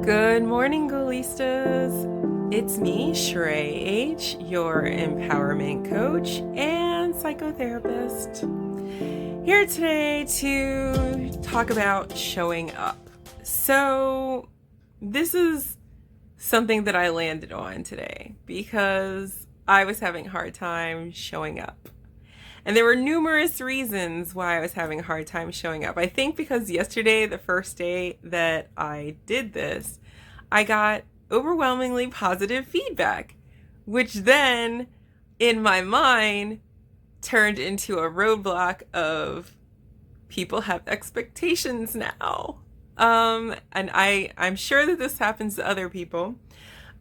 Good morning, Goalistas. It's me, Shrey H., your empowerment coach and psychotherapist, here today to talk about showing up. So, this is something that I landed on today because I was having a hard time showing up. And there were numerous reasons why I was having a hard time showing up. I think because yesterday, the first day that I did this, I got overwhelmingly positive feedback, which then, in my mind, turned into a roadblock of people have expectations now. And I'm sure that this happens to other people.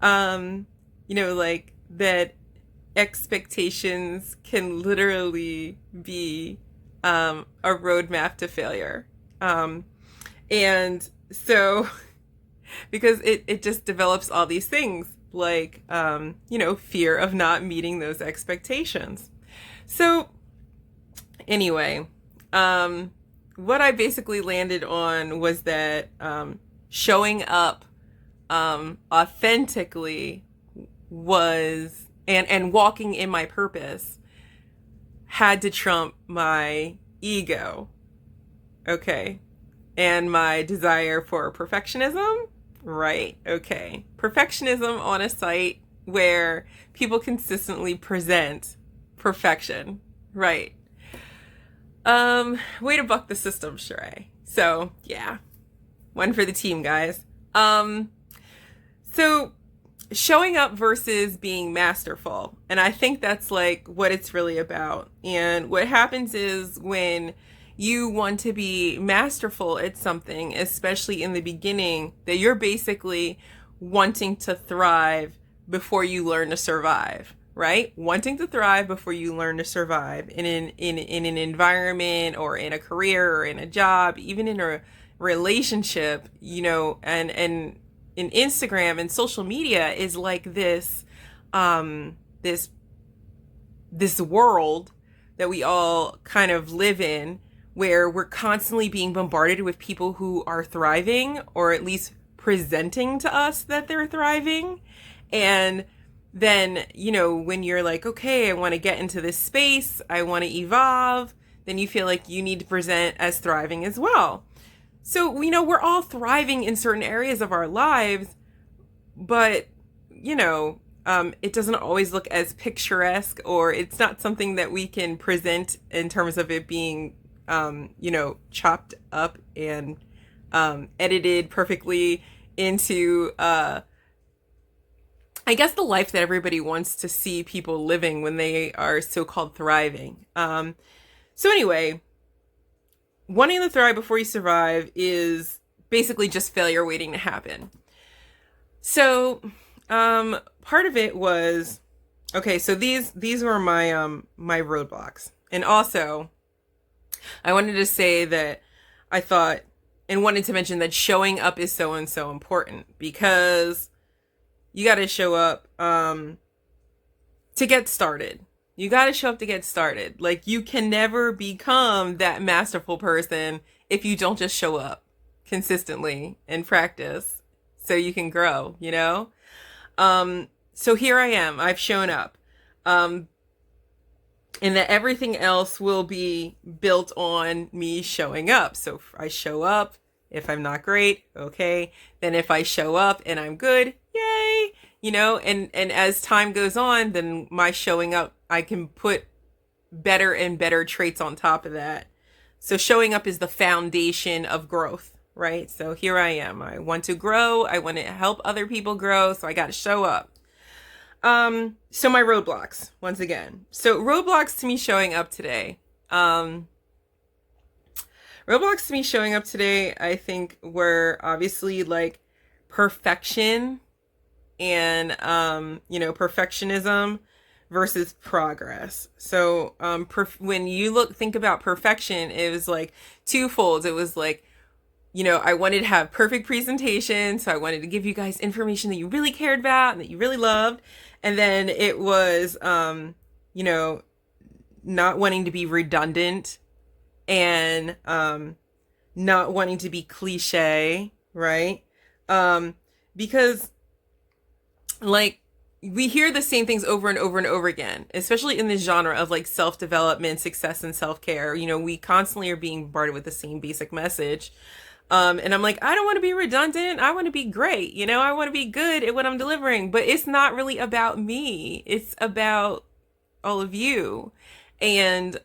Like that expectations can literally be a roadmap to failure. And so, because it just develops all these things like, fear of not meeting those expectations. So anyway, what I basically landed on was that showing up authentically was and walking in my purpose had to trump my ego. Okay. And my desire for perfectionism. Right. Okay. Perfectionism on a site where people consistently present perfection. Right. Way to buck the system, Shrey. So yeah. One for the team, guys. So showing up versus being masterful. And I think that's like what it's really about. And what happens is when you want to be masterful at something, especially in the beginning, that you're basically wanting to thrive before you learn to survive, right? Wanting to thrive before you learn to survive in an environment or in a career or in a job, even in a relationship, and in Instagram and social media is like this world that we all kind of live in, where we're constantly being bombarded with people who are thriving, or at least presenting to us that they're thriving. And then, when you're like, okay, I want to get into this space, I want to evolve, then you feel like you need to present as thriving as well. So, we're all thriving in certain areas of our lives, but, it doesn't always look as picturesque, or it's not something that we can present in terms of it being, chopped up and edited perfectly into, I guess, the life that everybody wants to see people living when they are so-called thriving. So anyway, wanting to thrive before you survive is basically just failure waiting to happen. So, part of it was, okay, so these were my roadblocks. And also, I wanted to say that I thought and wanted to mention that showing up is so and so important, because you got to show up to get started. You got to show up to get started. Like, you can never become that masterful person if you don't just show up consistently and practice so you can grow, So here I am. I've shown up. And that everything else will be built on me showing up. So if I show up, if I'm not great, okay. Then if I show up and I'm good, yay. And as time goes on, then my showing up, I can put better and better traits on top of that. So showing up is the foundation of growth, right? So here I am. I want to grow. I want to help other people grow. So I got to show up. So my roadblocks, once again. So roadblocks to me showing up today. Roadblocks to me showing up today, I think, were obviously like perfection and, perfectionism versus progress. So, when you think about perfection, it was like twofold. It was like, I wanted to have perfect presentation. So I wanted to give you guys information that you really cared about and that you really loved. And then it was, not wanting to be redundant and not wanting to be cliche, right? because like we hear the same things over and over and over again, especially in this genre of like self-development, success, and self-care. We constantly are being bombarded with the same basic message. And I'm like, I don't want to be redundant. I want to be great. I want to be good at what I'm delivering, but it's not really about me. It's about all of you. And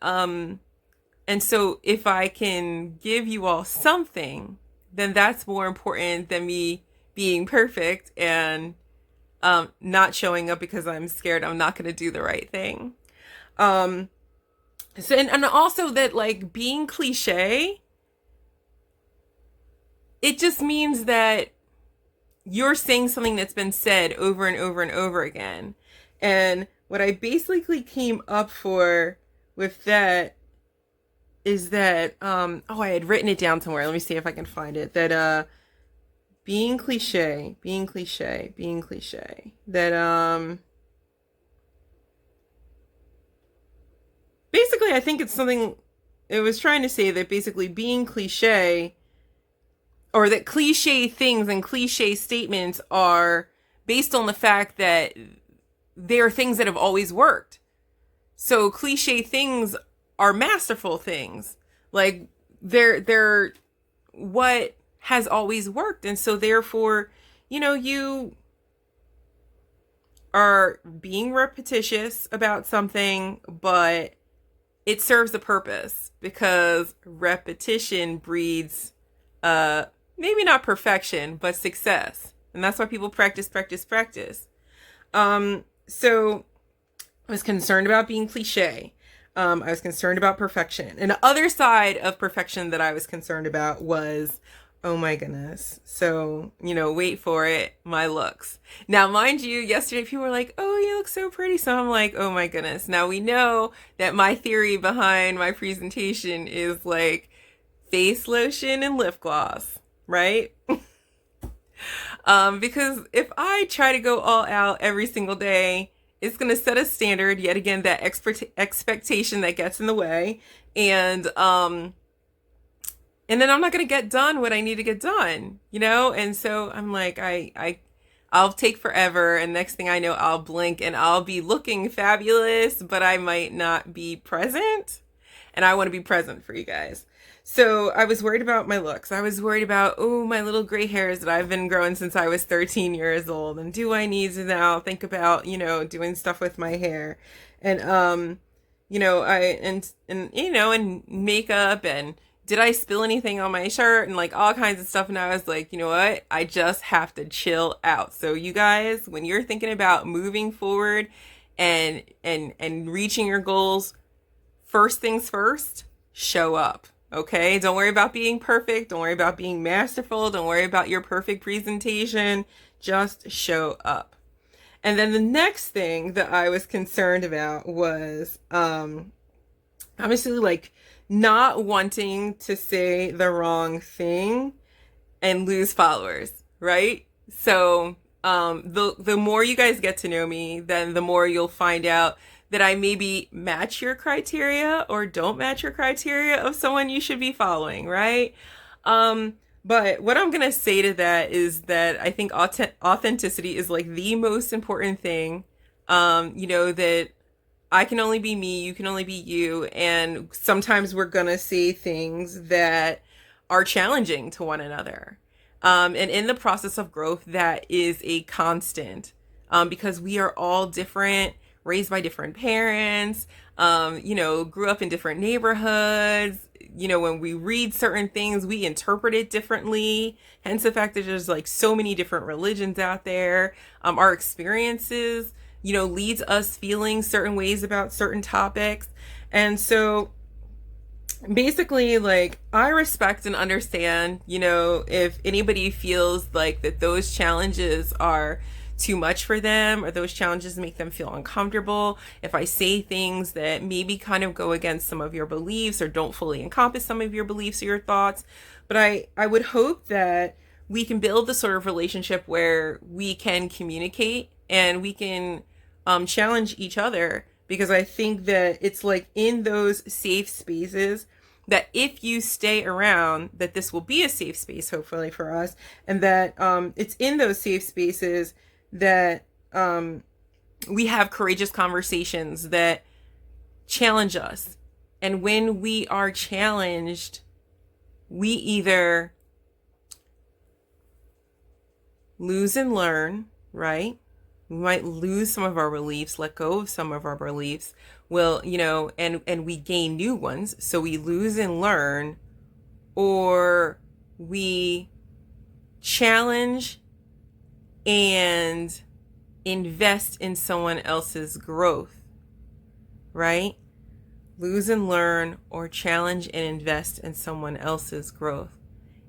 so if I can give you all something, then that's more important than me being perfect and not showing up because I'm scared I'm not going to do the right thing. So and also that like being cliche, it just means that you're saying something that's been said over and over and over again. And what I basically came up for with that is that I had written it down somewhere. Let me see if I can find it. That being cliche. That basically I think it's something it was trying to say, that basically being cliche, or that cliche things and cliche statements are based on the fact that they're things that have always worked. So cliche things are masterful things. Like they're what has always worked. And so therefore, you are being repetitious about something, but it serves a purpose, because repetition breeds maybe not perfection, but success. And that's why people practice. So I was concerned about being cliche. I was concerned about perfection. And the other side of perfection that I was concerned about was, oh my goodness. So, wait for it, my looks. Now, mind you, yesterday people were like, oh, you look so pretty. So I'm like, oh my goodness. Now we know that my theory behind my presentation is like face lotion and lip gloss, right? Because if I try to go all out every single day, it's going to set a standard, yet again, that expectation that gets in the way. And then I'm not going to get done what I need to get done, And so I'm like, I'll take forever. And next thing I know, I'll blink and I'll be looking fabulous, but I might not be present. And I want to be present for you guys. So I was worried about my looks. I was worried about, my little gray hairs that I've been growing since I was 13 years old. And do I need to now think about, doing stuff with my hair? And, and makeup, and did I spill anything on my shirt, and like all kinds of stuff. And I was like, you know what? I just have to chill out. So you guys, when you're thinking about moving forward and reaching your goals, first things first, show up. Okay, don't worry about being perfect. Don't worry about being masterful. Don't worry about your perfect presentation. Just show up. And then the next thing that I was concerned about was obviously like not wanting to say the wrong thing and lose followers, right? So the more you guys get to know me, then the more you'll find out that I maybe match your criteria or don't match your criteria of someone you should be following, right? But what I'm going to say to that is that I think authenticity is like the most important thing. That I can only be me, you can only be you. And sometimes we're going to say things that are challenging to one another. And in the process of growth, that is a constant, because we are all different, raised by different parents, grew up in different neighborhoods. When we read certain things, we interpret it differently. Hence the fact that there's like so many different religions out there. Our experiences, leads us feeling certain ways about certain topics. And so basically, like, I respect and understand, if anybody feels like that those challenges are too much for them, or those challenges make them feel uncomfortable, if I say things that maybe kind of go against some of your beliefs or don't fully encompass some of your beliefs or your thoughts. But I would hope that we can build the sort of relationship where we can communicate and we can challenge each other, because I think that it's like in those safe spaces that if you stay around, that this will be a safe space, hopefully for us, and that it's in those safe spaces that we have courageous conversations that challenge us. And when we are challenged, we either lose and learn, right? We might lose some of our beliefs, let go of some of our beliefs. Well, and we gain new ones. So we lose and learn, or we challenge and invest in someone else's growth, right? Lose and learn, or challenge and invest in someone else's growth.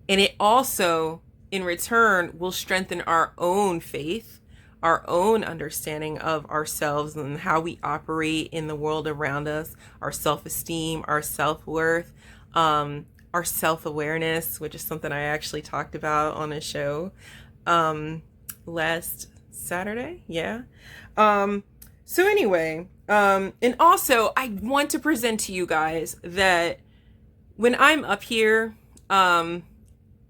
And it also, in return, will strengthen our own faith, our own understanding of ourselves and how we operate in the world around us, our self-esteem, our self-worth, our self-awareness, which is something I actually talked about on a show last Saturday. Yeah. So anyway, and also I want to present to you guys that when I'm up here, and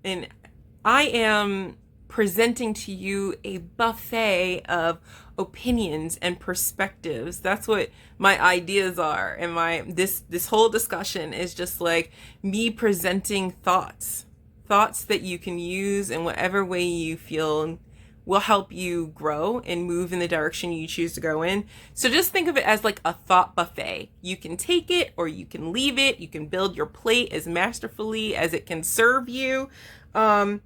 I am presenting to you a buffet of opinions and perspectives. That's what my ideas are. And this whole discussion is just like me presenting thoughts that you can use in whatever way you feel will help you grow and move in the direction you choose to go in. So just think of it as like a thought buffet. You can take it or you can leave it. You can build your plate as masterfully as it can serve you. And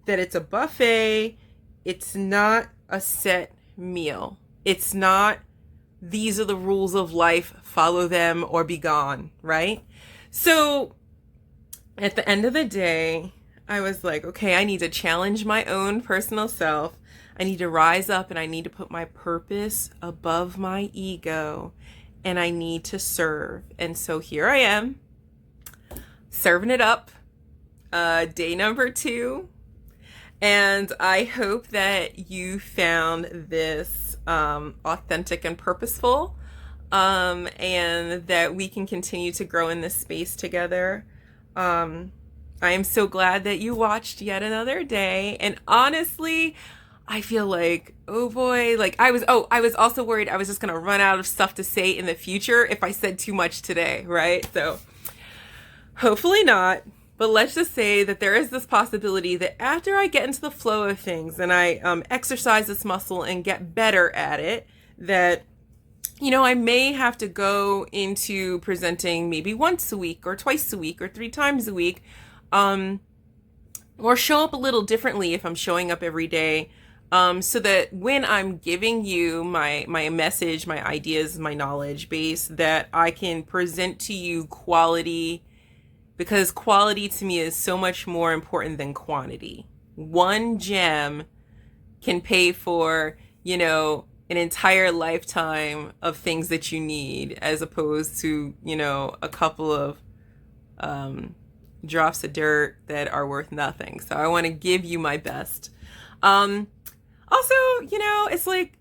that it's a buffet. It's not a set meal. It's not, these are the rules of life, follow them or be gone, right? So at the end of the day, I was like, okay, I need to challenge my own personal self. I need to rise up and I need to put my purpose above my ego, and I need to serve. And so here I am, serving it up, day number 2. And I hope that you found this authentic and purposeful, and that we can continue to grow in this space together. I am so glad that you watched yet another day. And honestly, I feel like, oh boy, like I was also worried I was just going to run out of stuff to say in the future if I said too much today, right? So hopefully not. But let's just say that there is this possibility that after I get into the flow of things and I exercise this muscle and get better at it, that, I may have to go into presenting maybe once a week or twice a week or 3 times a week, or show up a little differently if I'm showing up every day, so that when I'm giving you my message, my ideas, my knowledge base, that I can present to you quality. Because quality to me is so much more important than quantity. One gem can pay for, an entire lifetime of things that you need, as opposed to, a couple of drops of dirt that are worth nothing. So I want to give you my best. Also, it's like,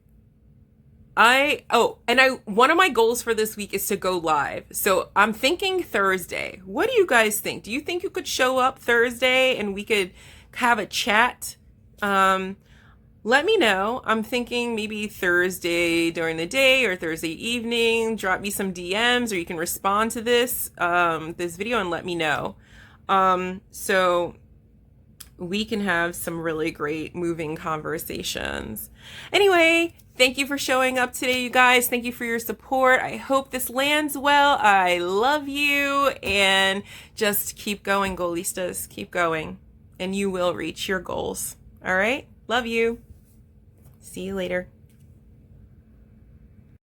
one of my goals for this week is to go live. So I'm thinking Thursday. What do you guys think? Do you think you could show up Thursday and we could have a chat? Let me know. I'm thinking maybe Thursday during the day or Thursday evening. Drop me some DMs, or you can respond to this video and let me know. So we can have some really great moving conversations. Anyway, thank you for showing up today, you guys. Thank you for your support. I hope this lands well. I love you, and just keep going, goalistas. Keep going, and you will reach your goals. All right? Love you. See you later.